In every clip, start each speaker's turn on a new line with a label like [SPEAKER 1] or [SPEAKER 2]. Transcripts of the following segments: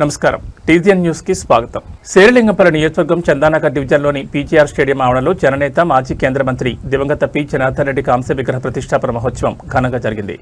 [SPEAKER 1] నమస్కారం TGN news కి స్వాగతం. శేరిలింగంపల్లి నియోజకవర్గం చందానగర్ డివిజన్లోని పీజీఆర్ స్టేడియం ఆవరణలో జననేత మాజీ కేంద్ర మంత్రి దివంగత పి జనార్దన్ రెడ్డి కాంస్య విగ్రహ ప్రతిష్టాపన మహోత్సవం ఘనంగా జరిగింది.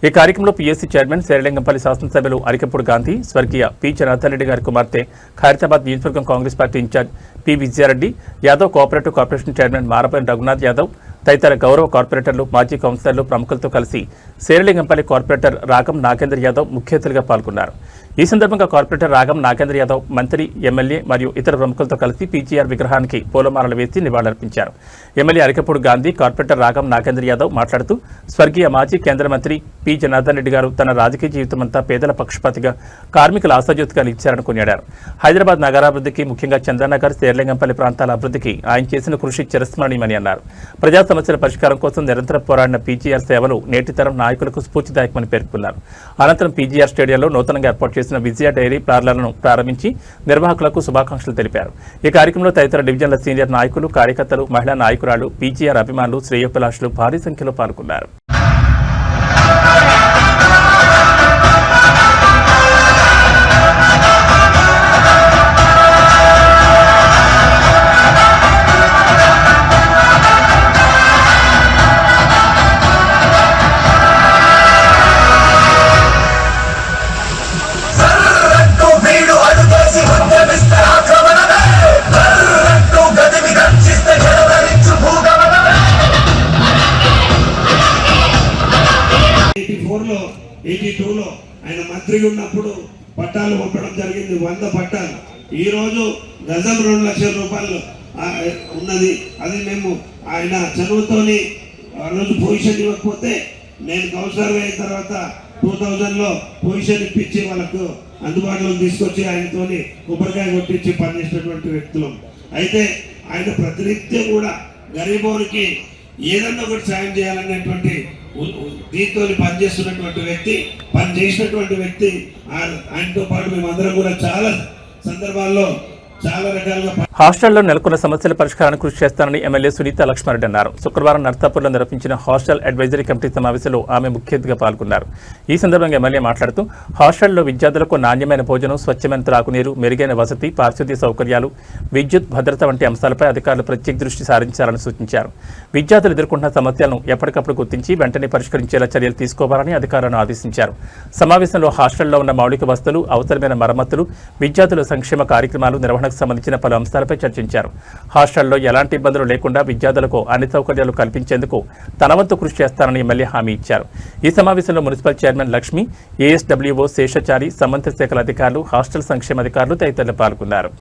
[SPEAKER 1] ఈ కార్యక్రమంలో పీఎస్సీ చైర్మన్ శేరిలింగంపల్లి శాసనసభ్యులు అరికెప్పుడు గాంధీ, స్వర్గీయ పి జనార్దన్ రెడ్డి గారి కుమార్తె ఖైరతాబాద్ నియోజకవర్గం Congress party in-charge P Vijaya Reddy Yadav, cooperative corporation chairman Marapalli Raghunath Yadav తదితర గౌరవ కార్పొరేటర్లు, మాజీ కౌన్సిలర్లు, ప్రముఖులతో కలిసి శేరిలింగంపల్లి కార్పొరేటర్ రాగం నాగేంద్ర యాదవ్ ముఖ్య అతిథిగా పాల్గొన్నారు. ఈ సందర్భంగా కార్పొరేటర్ రాగం నాగేంద్ర యాదవ్ మంత్రి, ఎమ్మెల్యే మరియు ఇతర ప్రముఖులతో కలిసి పీజీఆర్ విగ్రహానికి పూలమాలలు వేసి నివాళులర్పించారు. ఎమ్మెల్యే అరికెప్పుడు గాంధీ, కార్పొరేటర్ రాగం నాగేంద్ర యాదవ్ మాట్లాడుతూ స్వర్గీయ మాజీ కేంద్ర మంత్రి పి జనార్దన్ రెడ్డి గారు తన రాజకీయ జీవితమంతా పేదల పక్షపాతిగా, కార్మికుల ఆశాజ్యోతిగా నిలిచారని కొనియాడారు. హైదరాబాద్ నగరాభివృద్ధికి, ముఖ్యంగా చందానగర్, శేరిలింగంపల్లి ప్రాంతాల అభివృద్ధికి ఆయన చేసిన కృషి చిరస్మరణీయమని అన్నారు. ప్రజా సమస్యల పరిష్కారం కోసం నిరంతరం పోరాడిన పీజీఆర్ సేవలు నేటి తరం నాయకులకు స్ఫూర్తిదాయకమని పేర్కొన్నారు. అనంతరం పీజీఆర్ స్టేడియంలో నూతనంగా ఏర్పాటు చేసిన విజయ డైరీ పార్లర్లను ప్రారంభించి నిర్వాహకులకు శుభాకాంక్షలు తెలిపారు. ఈ కార్యక్రమంలో తదితర డివిజన్ల సీనియర్ నాయకులు, కార్యకర్తలు, మహిళా నాయకురాలు, పీజీఆర్ అభిమానులు, శ్రేయోభిలాషులు భారీ సంఖ్యలో పాల్గొన్నారు.
[SPEAKER 2] ఆయన మంత్రి ఉన్నప్పుడు పట్టాలు పంపడం జరిగింది, 100 పట్టాలు. ఈరోజు గజం 2 లక్షల రూపాయలు ఉన్నది. అది మేము ఆయన చదువుతోని ఆ రోజు పొజిషన్ ఇవ్వకపోతే నేను కౌన్సిలర్ అయిన తర్వాత 2000లో పొజిషన్ ఇప్పించి వాళ్ళకు అందుబాటులో తీసుకొచ్చి ఆయనతోని కొబ్బరికాయ కొట్టించి పనిచేసినటువంటి వ్యక్తులు. అయితే ఆయన ప్రతినిత్యం కూడా గరీబోనికి ఏదన్నా ఒకటి సాయం చేయాలనేటువంటి దీంతో పనిచేస్తున్నటువంటి వ్యక్తి, పనిచేసినటువంటి వ్యక్తి. ఆయనతో పాటు మేమందరం కూడా చాలా సందర్భాల్లో చాలా రకాలుగా
[SPEAKER 1] హాస్టల్లో నెలకొన్న సమస్యల పరిష్కారానికి కృషి చేస్తానని ఎమ్మెల్యే సునీత లక్ష్మారెడ్డి అన్నారు. శుక్రవారం నర్సాపూర్లో నిర్వహించిన హాస్టల్ అడ్వైజరీ కమిటీ సమావేశంలో ఆమె ముఖ్య అతిథిగా పాల్గొన్నారు. ఈ సందర్భంగా ఎమ్మెల్యే మాట్లాడుతూ హాస్టల్లో విద్యార్థులకు నాణ్యమైన భోజనం, స్వచ్ఛమైన త్రాగునీరు, మెరుగైన వసతి, పారిశుద్ధ్య సౌకర్యాలు, విద్యుత్ భద్రత వంటి అంశాలపై అధికారులు ప్రత్యేక దృష్టి సారించాలని సూచించారు. విద్యార్థులు ఎదుర్కొంటున్న సమస్యలను ఎప్పటికప్పుడు గుర్తించి వెంటనే పరిష్కరించేలా చర్యలు తీసుకోవాలని అధికారులను ఆదేశించారు. సమావేశంలో హాస్టల్లో ఉన్న మౌలిక వసతులు, అవసరమైన మరమ్మతులు, విద్యార్థుల సంక్షేమ కార్యక్రమాలు నిర్వహణకు సంబంధించిన పలు అంశాలపై చర్చించారు. హాస్టల్లో ఎలాంటి ఇబ్బందులు లేకుండా విద్యార్థులకు అన్ని సౌకర్యాలు కల్పించేందుకు తన వంతు కృషి చేస్తానని ఎమ్మెల్యే హామీ ఇచ్చారు. ఈ సమావేశంలో municipal chairman Lakshmi, ASWO Seshachari, సంబంధిత శాఖల అధికారులు, హాస్టల్ సంక్షేమ అధికారులు తదితరులు పాల్గొన్నారు.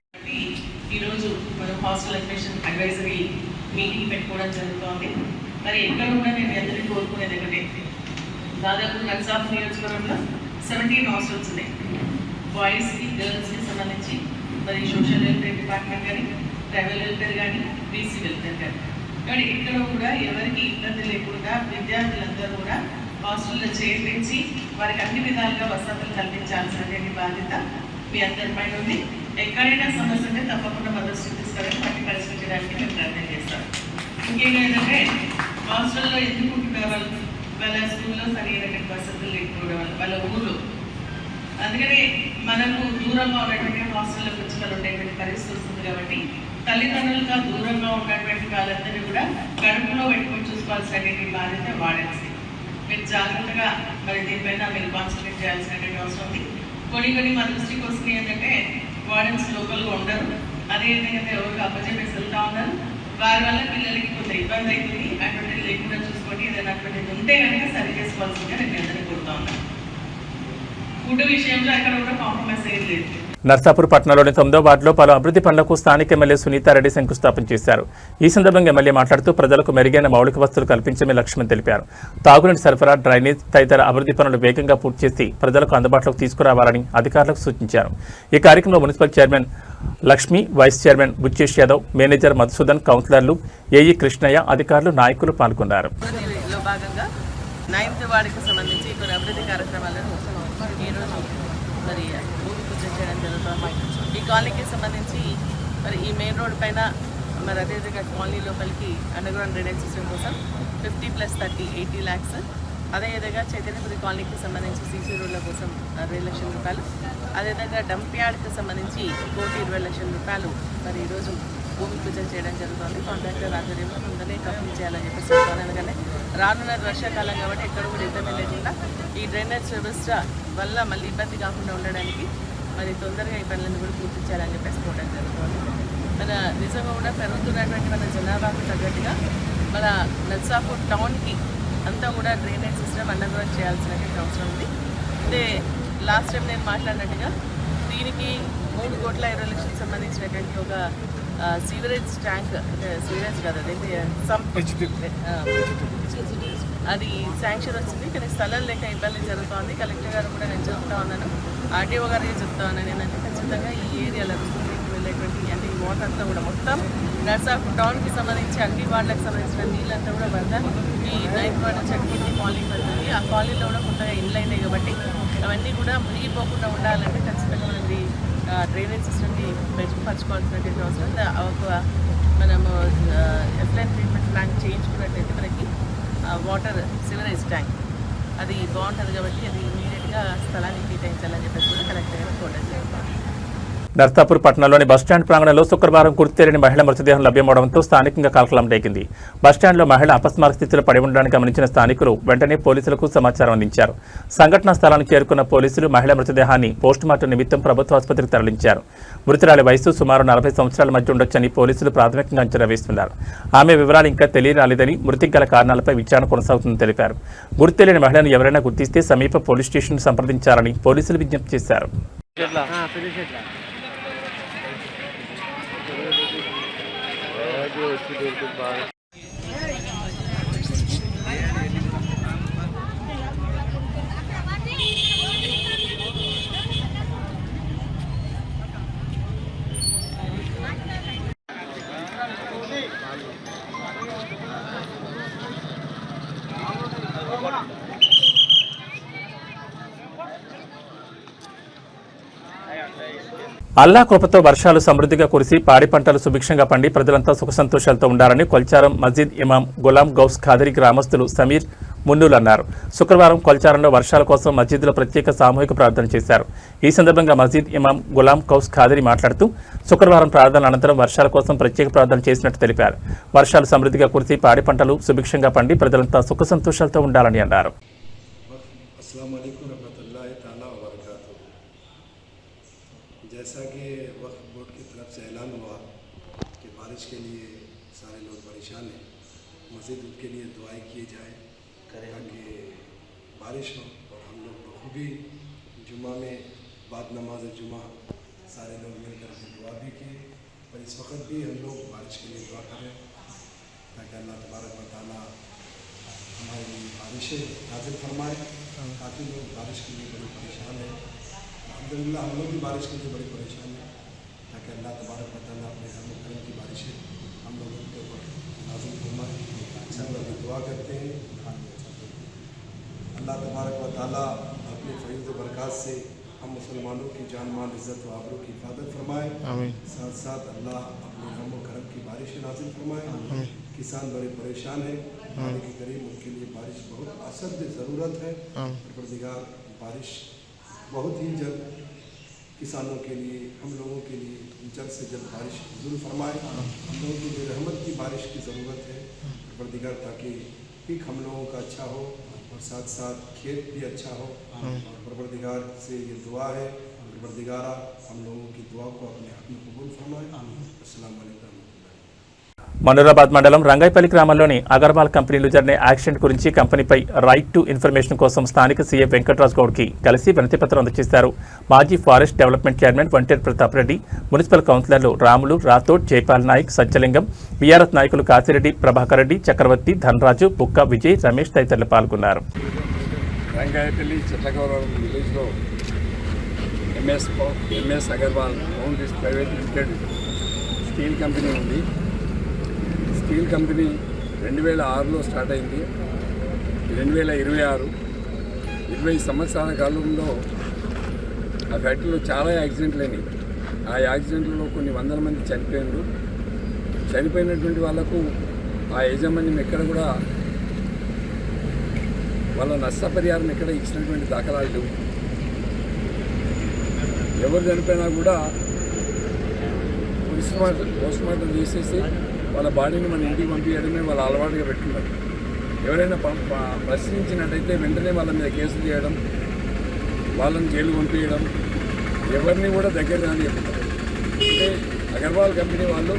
[SPEAKER 3] మరి సోషల్ వెల్ఫేర్ డిపార్ట్మెంట్ కానీ, ట్రైబల్ వెల్ఫేర్ కానీ, బీసీ వెల్ఫేర్ కానీ. కానీ ఇక్కడ కూడా ఎవరికి ఇబ్బంది లేకుండా విద్యార్థులందరూ కూడా హాస్టల్లో చేర్పించి వారికి అన్ని విధాలుగా వసతులు కల్పించాల్సినటువంటి బాధ్యత మీ అందరిపైన ఉంది. ఎక్కడైనా సమస్య ఉంటే తప్పకుండా మా దృష్టికి తీసుకెళ్ళి వాటిని పరిష్కరించడానికి మేము ప్రయత్నం చేస్తాం. ఇంకేంటి ఏంటంటే హాస్టల్లో ఎందుకు ఉంటున్నారు వాళ్ళ స్కూల్లో సరైనటువంటి వసతులు లేకపోవడం వాళ్ళ ఊళ్ళో. అందుకని మనకు దూరంగా ఉన్నటువంటి హాస్టల్లోకి వచ్చి వాళ్ళు ఉండేటువంటి పరిస్థితి వస్తుంది. కాబట్టి తల్లిదండ్రులుగా దూరంగా ఉన్నటువంటి వాళ్ళందరినీ కూడా కడుపులో పెట్టుకొని చూసుకోవాల్సినటువంటి బాధ్యత వాడెన్స్. మీరు జాగ్రత్తగా మరి దీనిపైన మీరు కాన్సన్ట్రేట్ చేయాల్సినటువంటి అవసరం ఉంది. కొన్ని మన దృష్టికి వస్తున్నాయి ఏంటంటే వాడెన్స్ లోకల్గా ఉండరు, అదేవిధంగా ఎవరికి అప్పచెప్పేసి వెళ్తూ ఉన్నారు. వారి వల్ల పిల్లలకి కొంత ఇబ్బంది అవుతుంది. అటువంటిది లేకుండా చూసుకోండి. ఏదైనా అటువంటిది ఉంటే కనుక సరి చేసుకోవాల్సిందిగా నేను అందరినీ కోరుతా ఉన్నాను.
[SPEAKER 1] నర్సాపూర్ పట్టణంలోని 9వ వార్డులో పలు అభివృద్ధి పనులకు స్థానిక ఎమ్మెల్యే సునీతారెడ్డి శంకుస్థాపన చేశారు. ఈ సందర్భంగా ఎమ్మెల్యే మాట్లాడుతూ ప్రజలకు మెరుగైన మౌలిక వసతులు కల్పించడమే లక్ష్యమని తెలిపారు. తాగునీటి సరఫరా, డ్రైనేజ్ తదితర అభివృద్ధి పనులు వేగంగా పూర్తి చేసి ప్రజలకు అందుబాటులోకి తీసుకురావాలని అధికారులకు సూచించారు. ఈ కార్యక్రమంలో municipal chairman Lakshmi, vice chairman Buchchesh Yadav, manager Madhusudan, కౌన్సిలర్లు, ఏఈ కృష్ణయ్య, అధికారులు, నాయకులు పాల్గొన్నారు.
[SPEAKER 3] 9th వార్డుకి సంబంధించి కొన్ని అభివృద్ధి కార్యక్రమాలను ఈరోజు మరి భూమి పూజ చేయడం జరుగుతుంది. ఈ కాలనీకి సంబంధించి మరి ఈ మెయిన్ రోడ్ పైన మరి అదేవిధంగా కాలనీ లోపలికి అండర్గ్రౌండ్ డ్రైనేజ్ సిస్టమ్ కోసం 50 + 30 80 lakhs అదేవిధంగా చైతన్యపురి కాలనీకి సంబంధించి సీసీ రోడ్ల కోసం 2 లక్షల రూపాయలు, అదేవిధంగా డంప్ యార్డ్కి సంబంధించి 1,20,00,000 రూపాయలు మరి ఈరోజు భూమి పూజ చేయడం జరుగుతుంది. కాంట్రాక్టర్ ఆధ్వర్యంలో ముందనే కంప్లీట్ చేయాలని చెప్పేసి చెప్తాను. ఎందుకంటే రానున్నది వర్షాకాలం కాబట్టి ఎక్కడ కూడా ఇబ్బంది లేకుండా ఈ డ్రైనేజ్ వ్యవస్థ వల్ల మళ్ళీ ఇబ్బంది కాకుండా ఉండడానికి మరి తొందరగా ఈ పనులను కూడా పూర్తి చేయాలని చెప్పేసి కోవడం జరుగుతుంది. మన నిజంగా కూడా పెరుగుతున్నటువంటి మన జనాభాకు తగ్గట్టుగా మన నర్సాపూర్ టౌన్కి అంతా కూడా డ్రైనేజ్ సిస్టమ్ అండర్గ్రౌండ్ చేయాల్సినటువంటి అవసరం ఉంది. అంటే లాస్ట్ టైం నేను మాట్లాడినట్టుగా దీనికి 3,20,00,000 సంబంధించినటువంటి ఒక సీవరేజ్ ట్యాంక్, అంటే సీవరేజ్ కాదు అదేంటి అది శాంక్షన్ వచ్చింది. కానీ స్థలం లేక ఇబ్బంది జరుగుతోంది. కలెక్టర్ గారు కూడా నేను చెప్తా ఉన్నాను, ఆర్టీఓ గారికి చెప్తా ఉన్నాను. ఏంటంటే ఖచ్చితంగా ఈ ఏరియాలో వెళ్ళేటువంటి అంటే ఈ వాటర్ అంతా కూడా మొత్తం నర్సాపూర్ టౌన్కి సంబంధించి అన్ని వార్డులకు సంబంధించిన నీళ్ళంతా కూడా వరద ఈ 9th వార్డు చెట్టుకుంటే కాలనీకి వెళ్తుంది. ఆ కాలనీలో కూడా కొత్తగా ఇండ్లు అయినాయి కాబట్టి అవన్నీ కూడా మునిగిపోకుండా ఉండాలంటే ఖచ్చితంగా మనకి డ్రైనేజ్ సిస్టమ్ని మెరుగుపరచుకోవాల్సినటువంటి అవసరం. ఒక మనము ఎఫ్లైన్ ట్రీట్మెంట్ ప్లాంట్ చేయించుకున్నట్టయితే మనకి వాటర్ సివరేజ్ ట్యాంక్ అది బాగుంటుంది కాబట్టి అది ఇమీడియట్గా స్థలాన్ని కేటాయించాలని చెప్పేసి కూడా కలెక్టర్ గారు కోరడం జరుగుతుంది.
[SPEAKER 1] నర్సాపూర్ పట్టణంలోని బస్టాండ్ ప్రాంగణంలో శుక్రవారం గుర్తు తెలియని మహిళ మృతదేహం లభ్యమవడంతో స్థానికంగా కలకలం రేగింది. బస్టాండ్లో మహిళ అపస్మారక స్థితిలో పడి ఉండడానికి గమనించిన స్థానికులు వెంటనే పోలీసులకు సమాచారం అందించారు. సంఘటనా స్థలానికి చేరుకున్న పోలీసులు మహిళ మృతదేహాన్ని పోస్టుమార్టం నిమిత్తం ప్రభుత్వ ఆసుపత్రికి తరలించారు. మృతురాలి వయసు సుమారు 40 సంవత్సరాల మధ్య ఉండొచ్చని పోలీసులు ప్రాథమికంగా అంచనా వేస్తున్నారు. ఆమె వివరాలు ఇంకా తెలియరాలేదని, మృతికి గల కారణాలపై విచారణ కొనసాగుతుందని తెలిపారు. గుర్తు తెలియని మహిళను ఎవరైనా గుర్తిస్తే సమీప పోలీస్ స్టేషన్ సంప్రదించాలని పోలీసులు విజ్ఞప్తి చేశారు. అల్లా కృపతో వర్షాలు సమృద్ధిగా కురిసి పాడి పంటలు సుభిక్షంగా పండి ప్రజలంతా సుఖ సంతోషాలతో ఉండాలని కొల్చారం మస్జిద్ ఇమాం గులాం గౌస్ ఖాదరీ గ్రామస్తులు సమీర్ మున్నూలు అన్నారు. శుక్రవారం కొల్చారంలో వర్షాల కోసం మస్జిద్లో ప్రత్యేక సామూహిక ప్రార్థన చేశారు. ఈ సందర్భంగా మస్జిద్ ఇమాం గులాం గౌస్ ఖాదరీ మాట్లాడుతూ శుక్రవారం ప్రార్థనల అనంతరం వర్షాల కోసం ప్రత్యేక ప్రార్థన చేసినట్టు తెలిపారు. వర్షాలు సమృద్ధిగా కురిసి పాడి పంటలు సుభిక్షంగా పండి ప్రజలంతా సుఖ సంతోషాలతో ఉండాలని అన్నారు.
[SPEAKER 4] जैसा कि वक्फ बोर्ड की तरफ से ऐलान हुआ कि बारिश के लिए सारे लोग परेशान हैं, मज़ीद उनके लिए दुआएं की जाए ताकि बारिश हो और हम लोग बखूबी जुम्मा में बाद नमाज जुम्मा सारे लोग मिलकर के दुआ भी किए और इस वक्त भी हम लोग बारिश के लिए दुआ करें ताकि अल्लाह तबारक व तआला हमारे लिए बारिशें नाज़िल फरमाए। काफ़ी लोग बारिश के लिए बड़ी परेशान हैं, अल्हम्दुलिल्लाह हम लोग भी बारिश के लिए बड़ी परेशान हैं ताकि अल्लाह तबारक व तआला अपने रहम करम की बारिशें हम लोगों के ऊपर नाज़िल फरमाए। हम लोग दुआ करते हैं अल्लाह तबारक व तआला अपने फैज़ व बरक़ात से हम मुसलमानों की जान माल इज़्ज़त व आबरू की हिफाजत फरमाए। साथ साथ अल्लाह अपने रहम व करम की बारिशें नाज़िल फरमाए। किसान बड़े परेशान हैं, पानी के करीब उनके लिए बारिश बहुत असद ज़रूरत है। परवरदिगार बारिश बहुत ही जल्द किसानों के लिए, हम लोगों के लिए जल्द से जल्द बारिश ज़रूर फरमाए। हम लोगों को भी रहमत की बारिश की ज़रूरत है परवरदिगार, ताकि पीक हम लोगों का अच्छा हो और साथ साथ खेत भी अच्छा हो। और परवरदिगार से ये दुआ है, परवरदिगारा हम लोगों की दुआ को अपने हक़ में कबूल फरमाए। अस्सलाम वालेकुम।
[SPEAKER 1] మనూరాబాద్ మండలం రంగైపల్లి గ్రామంలోని అగర్వాల్ కంపెనీలో జరిగిన యాక్సిడెంట్ గురించి కంపెనీపై రైట్ టు ఇన్ఫర్మేషన్ కోసం స్థానిక సీఎం వెంకటరాజ్ గౌడ్కి కలిసి వినతిపత్రం అందజేశారు. మాజీ forest development chairman Vanteru Pratap Reddy, municipal కౌన్సిలర్లు రాములు, రాథోడ్, జైపాల్ నాయక్, సత్యలింగం, బీఆర్ఎస్ నాయకులు కాసిరెడ్డి, ప్రభాకర్ రెడ్డి, చక్రవర్తి, ధనరాజు, బుక్క విజయ్, రమేష్ తదితరులు పాల్గొన్నారు.
[SPEAKER 5] రంగాయపల్లి చిట్లకవరం విలేజ్లో MS Agarwal foundries private limited steel company ఉంది. స్టీల్ కంపెనీ 2006లో స్టార్ట్ అయింది. 2026 20 సంవత్సరాల కాలంలో ఆ ఫ్యాక్టరీలో చాలా యాక్సిడెంట్లు అయినాయి. ఆ యాక్సిడెంట్లలో కొన్ని వందల మంది చనిపోయారు. చనిపోయినటువంటి వాళ్లకు ఆ యాజమాన్యం ఎక్కడ కూడా వాళ్ళ నష్టపరిహారం ఎక్కడ ఇచ్చినటువంటి దాఖలాలు లేవు. ఎవరు చనిపోయినా కూడా పోస్ట్మార్టం చేసేసి వాళ్ళ బాడీని మన ఇంటికి పంపించడమే వాళ్ళ అలవాటుగా పెట్టుకున్నారు. ఎవరైనా ప్రశ్నించినట్టయితే వెంటనే వాళ్ళ మీద కేసులు చేయడం, వాళ్ళని జైలు పంపించడం, ఎవరిని కూడా దగ్గర రానియకుండా. అంటే అగర్వాల్ కంపెనీ వాళ్ళు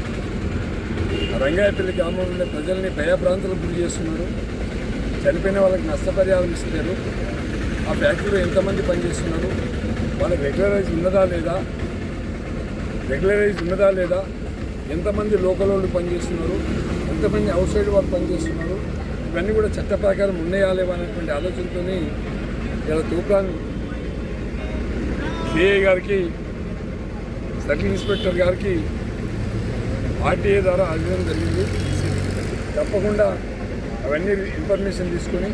[SPEAKER 5] రంగాయపల్లి గ్రామంలో ఉండే ప్రజల్ని భయభ్రాంతులకు గురి చేస్తున్నారు. చనిపోయిన వాళ్ళకి నష్టపరిహారం ఇస్తున్నారు. ఆ ఫ్యాక్టరీలో ఎంతమంది పనిచేస్తున్నారు, వాళ్ళకి రెగ్యులరైజ్ ఉన్నదా లేదా, ఎంతమంది లోకల్ వాళ్ళు పనిచేస్తున్నారు, ఎంతమంది అవుట్ సైడ్ వాళ్ళు పనిచేస్తున్నారు, ఇవన్నీ కూడా చట్ట ప్రకారం ఉన్నాయా లేవా అనేటువంటి ఆలోచనతో ఇలా తూప్రాన్ సిఐ గారికి, సర్కిల్ ఇన్స్పెక్టర్ గారికి ఆర్టీఏ ద్వారా అడగడం జరిగింది. తప్పకుండా అవన్నీ ఇన్ఫర్మేషన్ తీసుకొని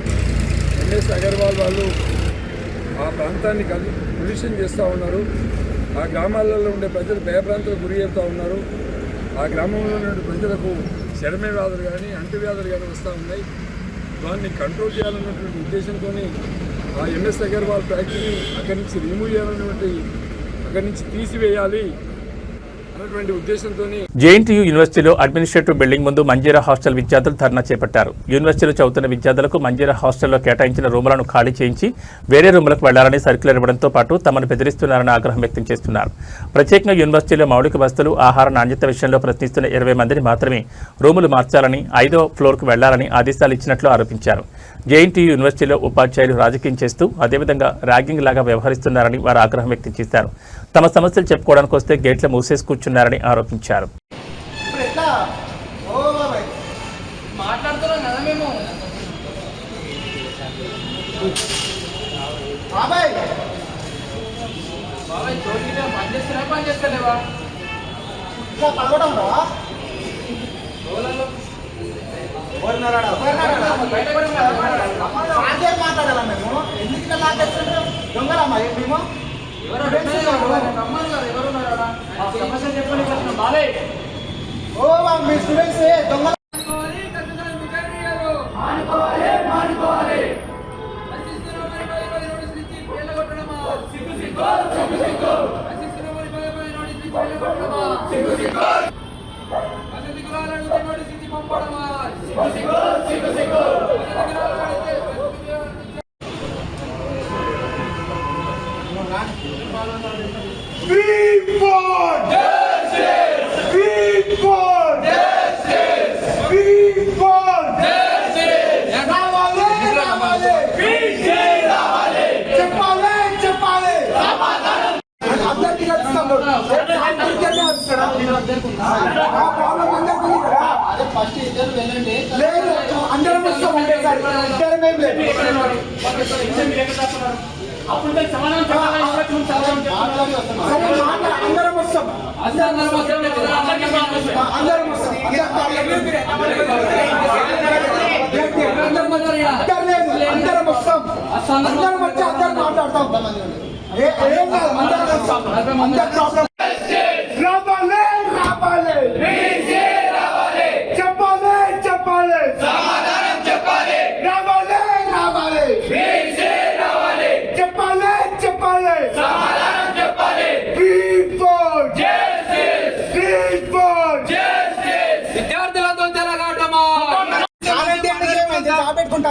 [SPEAKER 5] ఎంఎస్ అగర్వాల్ వాళ్ళు ఆ ప్రాంతాన్ని పొల్యూషన్ చేస్తూ ఉన్నారు. ఆ గ్రామాలలో ఉండే ప్రజలు భయభ్రాంతులకు గురి చేస్తూ ఉన్నారు. ఆ గ్రామంలో ఉండే ప్రజలకు చర్మ వ్యాధులు కానీ అంటువ్యాధులు కానీ వస్తూ ఉన్నాయి. దాన్ని కంట్రోల్ చేయాలన్నటువంటి ఉద్దేశంతో ఆ ఎంఎస్ అగర్వాల్ ఫ్యాక్టరీని అక్కడి నుంచి రిమూవ్ చేయాలన్నటువంటి, అక్కడి నుంచి తీసివేయాలి అన్నటువంటి ఉద్దేశంతో
[SPEAKER 1] జేఎన్టీయూ యూనివర్సిటీలో అడ్మినిస్ట్రేటివ్ బిల్డింగ్ ముందు మంజీరా హాస్టల్ విద్యార్థులు ధర్నా చేపట్టారు. యూనివర్సిటీలో చదువుతున్న విద్యార్థులకు మంజీరా హాస్టల్లో కేటాయించిన రూములను ఖాళీ చేయించి వేరే రూములకు వెళ్లాలని సర్క్యులర్ ఇవ్వడంతో పాటు తమను బెదిరిస్తున్నారని ఆగ్రహం వ్యక్తం చేస్తున్నారు. ప్రత్యేకంగా యూనివర్సిటీలో మౌలిక వసతులు, ఆహార నాణ్యత విషయంలో ప్రశ్నిస్తున్న 20 మందిని మాత్రమే రూములు మార్చాలని, 5వ ఫ్లోర్కు వెళ్లాలని ఆదేశాలు ఇచ్చినట్లు ఆరోపించారు. జేఎన్టీయూ యూనివర్సిటీలో ఉపాధ్యాయులు రాజకీయం చేస్తూ అదేవిధంగా ర్యాగింగ్ లాగా వ్యవహరిస్తున్నారని వారు ఆగ్రహం వ్యక్తం చేశారు. తమ సమస్యలు చెప్పుకోవడానికి వస్తే గేట్లు మూసేసి కూర్చున్నారని ఆరోపించారు.
[SPEAKER 6] మాట్లాడాలా మేము? ఎందుకు లాగేస్తుంటాం? దొంగలమ్మా మేము? ఓ మీ స్టూడెంట్స్ దొంగ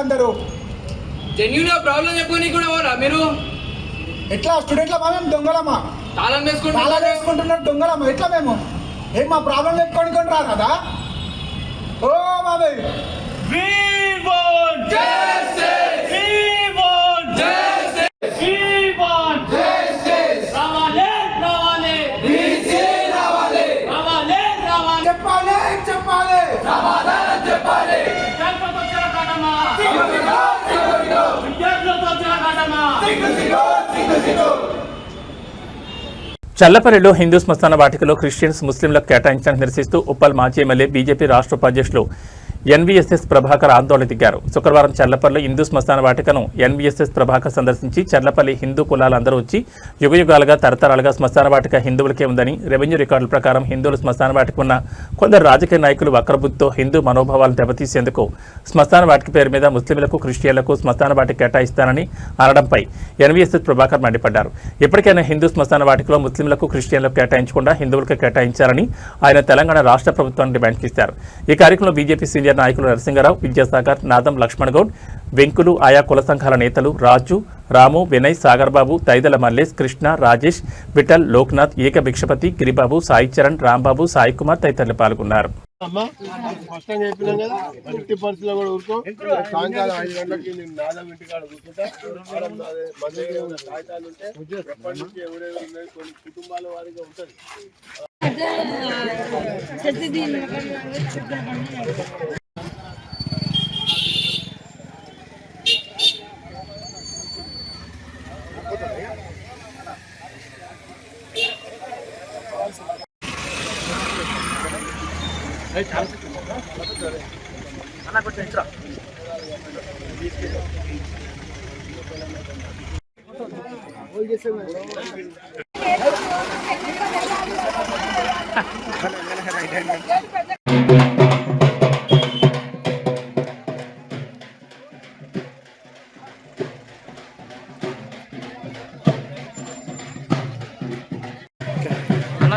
[SPEAKER 6] అందరూ
[SPEAKER 7] జెన్యూన్ ప్రాబ్లం చెప్పుకొని కూడా పోరా మీరు?
[SPEAKER 6] ఎట్లా స్టూడెంట్ల మేము దొంగలమా?
[SPEAKER 7] తాళం
[SPEAKER 6] వేసుకుంటున్నారు దొంగలమా? ఎట్లా మేము ఏం మా ప్రాబ్లం చెప్పుకొని రా కదా? ఓ బాబాయ్
[SPEAKER 1] చల్లపల్లిలో హిందూ శ్మశాన వాటికలో క్రిస్టియన్స్, ముస్లింలకు కేటాయించడానికి నిరసిస్తూ ఉప్పల్ మాజీ ఎమ్మెల్యే బీజేపీ రాష్ట్ర ఉపాధ్యక్షులు ఎన్వీఎస్ఎస్ ప్రభాకర్ ఆందోళన దిగారు. శుక్రవారం చర్లపల్లి హిందూ శ్మశాన వాటికను ఎన్వీఎస్ఎస్ ప్రభాకర్ సందర్శించి చర్లపల్లి హిందూ కులాలందరూ వచ్చి యుగయుగాలుగా తరతరాలుగా శ్మశాన వాటిక హిందువులకే ఉందని, రెవెన్యూ రికార్డుల ప్రకారం హిందువులు శ్మశాన వాటిక ఉన్న కొందరు రాజకీయ నాయకులు వక్రబుద్ధితో హిందూ మనోభావాలను దెబ్బతీసేందుకు శ్మశాన వాటిక పేరు మీద ముస్లింలకు, క్రిస్టియన్లకు శ్మశాన వాటిక కేటాయిస్తానని అనడంపై ఎన్వీఎస్ఎస్ ప్రభాకర్ మండిపడ్డారు. ఇప్పటికైనా హిందూ శ్మశాన వాటికలో ముస్లింలకు, క్రిస్టియన్లకు కేటాయించకుండా హిందువులకు కేటాయించాలని ఆయన తెలంగాణ రాష్ట్ర ప్రభుత్వాన్ని డిమాండ్ చేశారు. ఈ కార్యక్రమంలో బీజేపీ సీనియర్ నాయకులు నరసింగరావు, విద్యాసాగర్, నాదం లక్ష్మణ్ గౌడ్, వెంకులు, ఆయా కుల సంఘాల నేతలు రాజు, రాము, వినయ్, సాగర్ బాబు, తైదల మల్లేష్, కృష్ణ, రాజేష్, విఠల్, లోక్నాథ్, ఏక భిక్షపతి, గిరిబాబు, సాయి చరణ్, రాంబాబు, సాయి కుమార్ తదితరులు పాల్గొన్నారు.
[SPEAKER 8] స్పష్టంగా చెప్పినాం కదా, ఎట్టి పరిస్థితుల్లో కూడా ఊరుకో. సాయంకాలం 5 గంటలకి నేను నాదం ఇంటికాడ కూర్చుంటా. కాగితాలు ఉంటే ఎప్పటి నుంచి ఎవరెవరు ఉన్నాయి, కొన్ని కుటుంబాల వారిగా ఉంటుంది.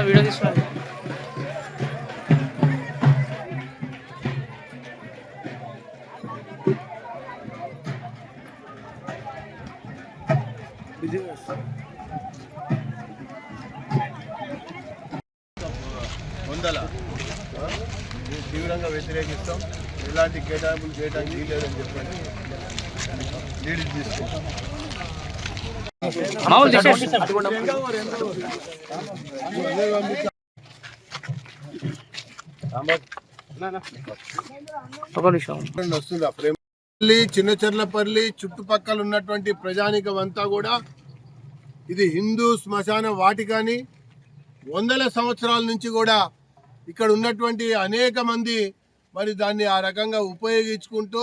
[SPEAKER 7] వీడియో తీసుకున్నాను.
[SPEAKER 8] తీవ్రంగా వ్యతిరేకిస్తాం. ఎలాంటి కేటాయింపులు చేయడానికి వీలేదని చెప్పండి. లీడ్ తీసుకుంటాం. వస్తుందా ప్రేమ? చిన్నచర్లపల్లి చుట్టుపక్కల ఉన్నటువంటి ప్రజానికం అంతా కూడా ఇది హిందూ శ్మశాన వాటికని వందల సంవత్సరాల నుంచి కూడా ఇక్కడ ఉన్నటువంటి అనేక మంది మరి దాన్ని ఆ రకంగా ఉపయోగించుకుంటూ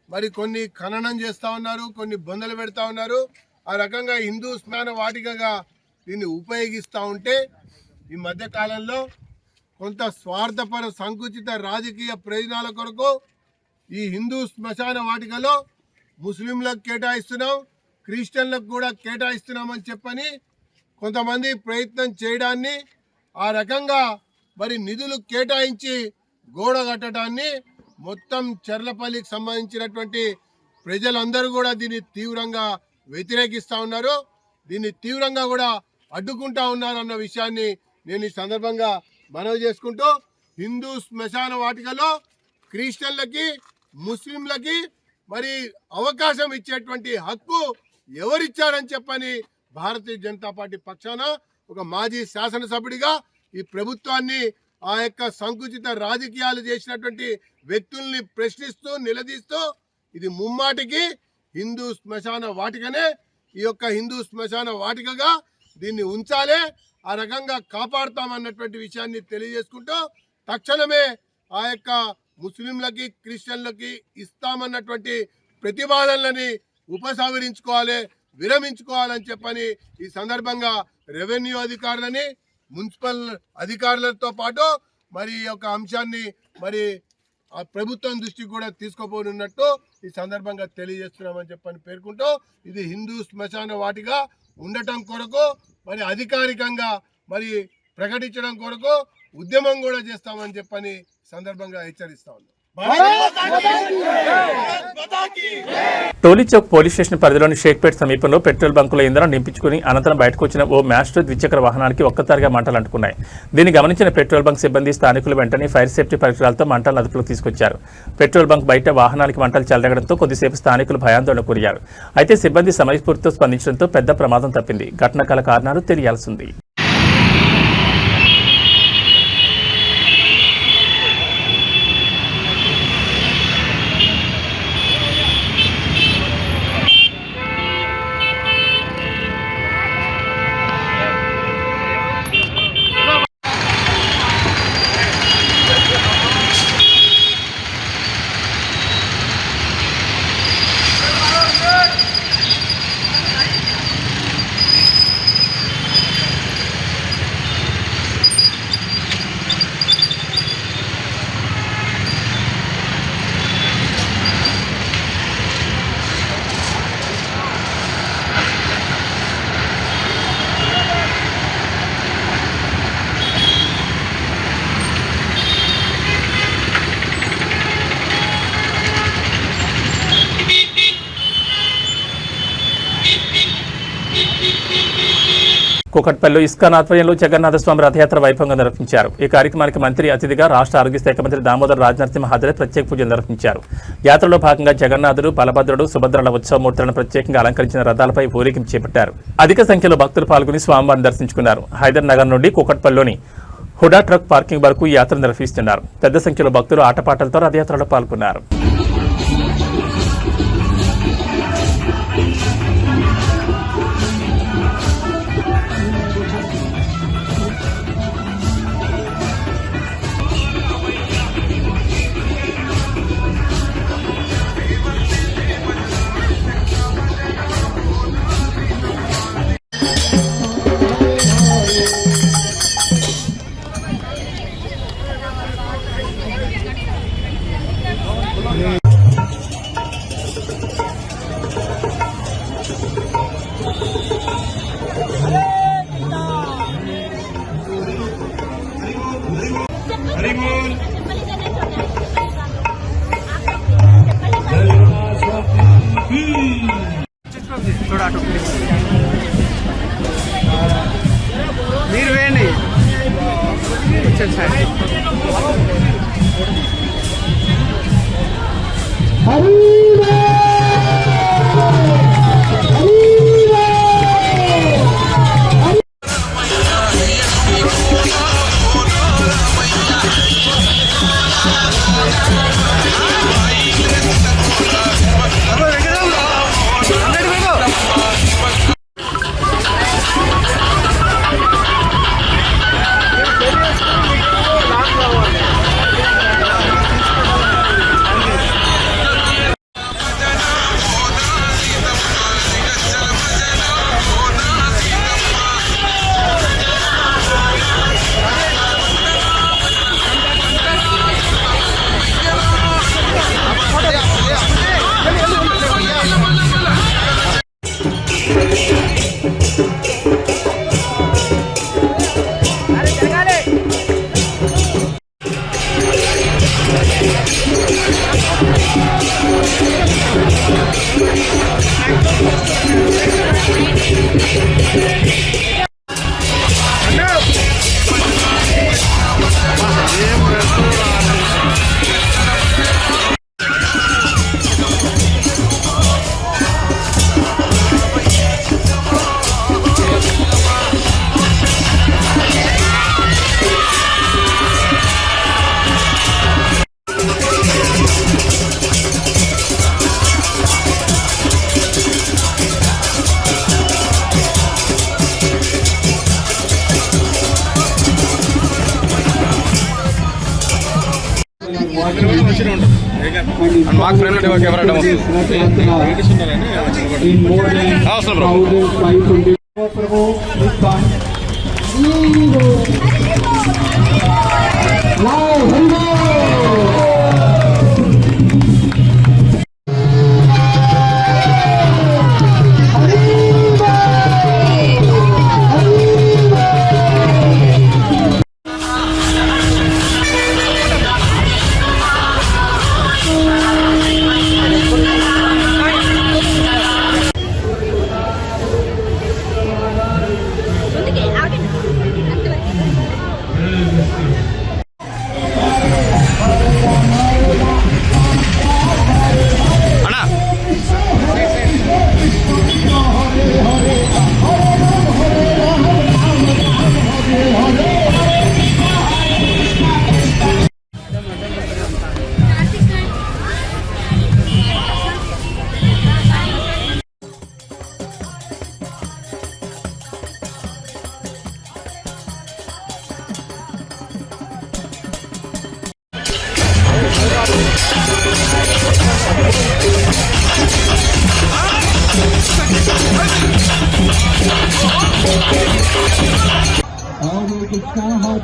[SPEAKER 8] మరి కొన్ని ఖననం చేస్తూ ఉన్నారు, కొన్ని బొందలు పెడతా ఉన్నారు. ఆ రకంగా హిందూ శ్మశాన వాటికగా దీన్ని ఉపయోగిస్తూ ఉంటే ఈ మధ్యకాలంలో కొంత స్వార్థపర సంకుచిత రాజకీయ ప్రయోజనాల కొరకు ఈ హిందూ శ్మశాన వాటికలో ముస్లింలకు కేటాయిస్తున్నాం, క్రిస్టియన్లకు కూడా కేటాయిస్తున్నామని చెప్పని కొంతమంది ప్రయత్నం చేయడాన్ని, ఆ రకంగా మరి నిధులు కేటాయించి గోడ కట్టడాన్ని మొత్తం చర్లపల్లికి సంబంధించినటువంటి ప్రజలందరూ కూడా దీన్ని తీవ్రంగా వ్యతిరేకిస్తూ ఉన్నారు. దీన్ని తీవ్రంగా కూడా అడ్డుకుంటా ఉన్నారు అన్న విషయాన్ని నేను ఈ సందర్భంగా మనవి చేసుకుంటూ, హిందూ శ్మశాన వాటికలో క్రిస్టియన్లకి, ముస్లింలకి మరి అవకాశం ఇచ్చేటువంటి హక్కు ఎవరిచ్చారని చెప్పని భారతీయ జనతా పార్టీ పక్షాన ఒక మాజీ శాసనసభ్యుడిగా ఈ ప్రభుత్వాన్ని, ఆ యొక్క సంకుచిత రాజకీయాలు చేసినటువంటి వ్యక్తుల్ని ప్రశ్నిస్తూ నిలదీస్తూ ఇది ముమ్మాటికి హిందూ శ్మశాన వాటికనే, ఈ యొక్క హిందూ శ్మశాన వాటికగా దీన్ని ఉంచాలే, ఆ రకంగా కాపాడుతామన్నటువంటి విషయాన్ని తెలియజేసుకుంటూ తక్షణమే ఆ యొక్క ముస్లింలకి, క్రిస్టియన్లకి ఇస్తామన్నటువంటి ప్రతిపాదనలని ఉపసంహరించుకోవాలి, విరమించుకోవాలని చెప్పని ఈ సందర్భంగా రెవెన్యూ అధికారులని, మున్సిపల్ అధికారులతో పాటు మరి ఈ యొక్క అంశాన్ని మరి ఆ ప్రభుత్వం దృష్టికి కూడా తీసుకోపోనున్నట్టు ఈ సందర్భంగా తెలియజేస్తున్నామని చెప్పని పేర్కొంటూ, ఇది హిందూ శ్మశాన వాటిగా ఉండటం కొరకు మరి అధికారికంగా మరి ప్రకటించడం కొరకు ఉద్యమం కూడా చేస్తామని చెప్పని సందర్భంగా హెచ్చరిస్తా ఉన్నాం.
[SPEAKER 1] టోలీచౌక్ పోలీస్ స్టేషన్ పరిధిలోని షేక్పేట్ సమీపంలో పెట్రోల్ బంకులో ఇంధనం నింపించుకుని అనంతరం బయటకు వచ్చిన ఓ మ్యాస్టర్ ద్విచక్ర వాహనానికి ఒక్కసారిగా మంటలు అంటుకున్నాయి. దీన్ని గమనించిన పెట్రోల్ బంక్ సిబ్బంది, స్థానికులు వెంటనే ఫైర్ సేఫ్టీ పరికరాలతో మంటలను అదుపులోకి తీసుకొచ్చారు. పెట్రోల్ బంక్ బయట వాహనానికి మంటలు చెలరగడంతో కొద్దిసేపు స్థానికులు భయాందోళనకు గురయ్యారు. అయితే సిబ్బంది సమయస్ఫూర్తితో స్పందించడంతో పెద్ద ప్రమాదం తప్పింది. ఘటన గల కారణాలు తెలియాల్సింది. కూకట్పల్లిలో ఇస్కాన్ ఆధ్వర్యంలో జగన్నాథ స్వామి రథయాత్ర వైభవంగా నిర్వహించారు. ఈ కార్యక్రమానికి మంత్రి అతిథిగా రాష్ట్ర ఆరోగ్య శాఖ మంత్రి దామోదర్ రాజనరసింహ హాజరై ప్రత్యేక పూజలు నిర్వహించారు. యాత్రలో భాగంగా జగన్నాథుడు, బలభద్రుడు, సుభద్రల ఉత్సవమూర్తులను ప్రత్యేకంగా అలంకరించిన రథాలపై ఊరేగింపు చేపట్టారు. అధిక సంఖ్యలో భక్తులు పాల్గొని స్వామివారిని దర్శించుకున్నారు. హైదర్ నగర్ నుండి కూకట్పల్లిలోని హుడా ట్రక్ పార్కింగ్ వరకు ఈ యాత్ర నిర్వహిస్తున్నారు. పెద్ద సంఖ్యలో భక్తులు ఆటపాటలతో రథయాత్రలో పాల్గొన్నారు.
[SPEAKER 7] మీరు వేయండి.
[SPEAKER 9] మాకు friend camera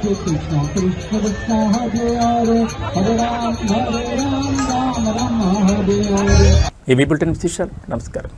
[SPEAKER 6] Krishna Krishna Krishna Hare Hare Hare Ram Hare Ram Ram Ram Hare Hare.
[SPEAKER 1] ఈ బులెటిన్ విశేషాలు. నమస్కారం.